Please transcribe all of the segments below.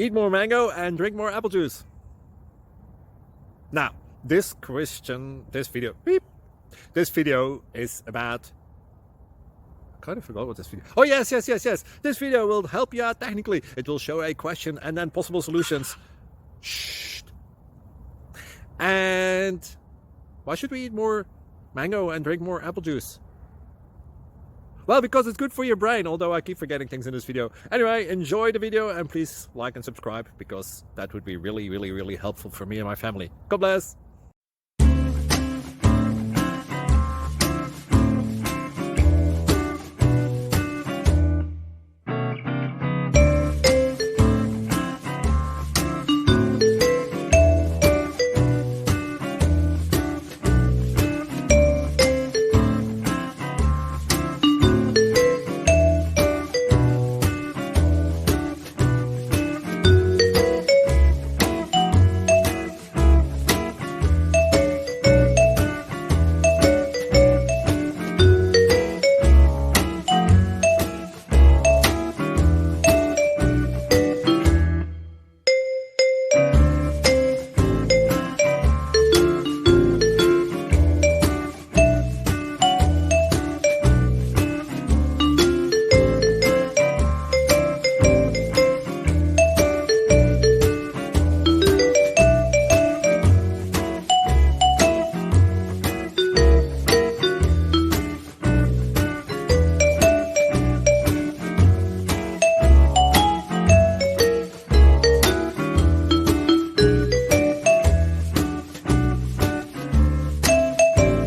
Eat more mango and drink more apple juice. Now, this video is about... I kind of forgot what this video... Oh, yes. This video will help you out technically. It will show a question and then possible solutions. Shh. And why should we eat more mango and drink more apple juice? Well, because it's good for your brain, although I keep forgetting things in this video. Anyway, enjoy the video and please like and subscribe, because that would be really helpful for me and my family. God bless!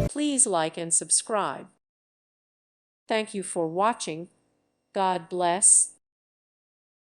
Please like and subscribe. Thank you for watching. God bless.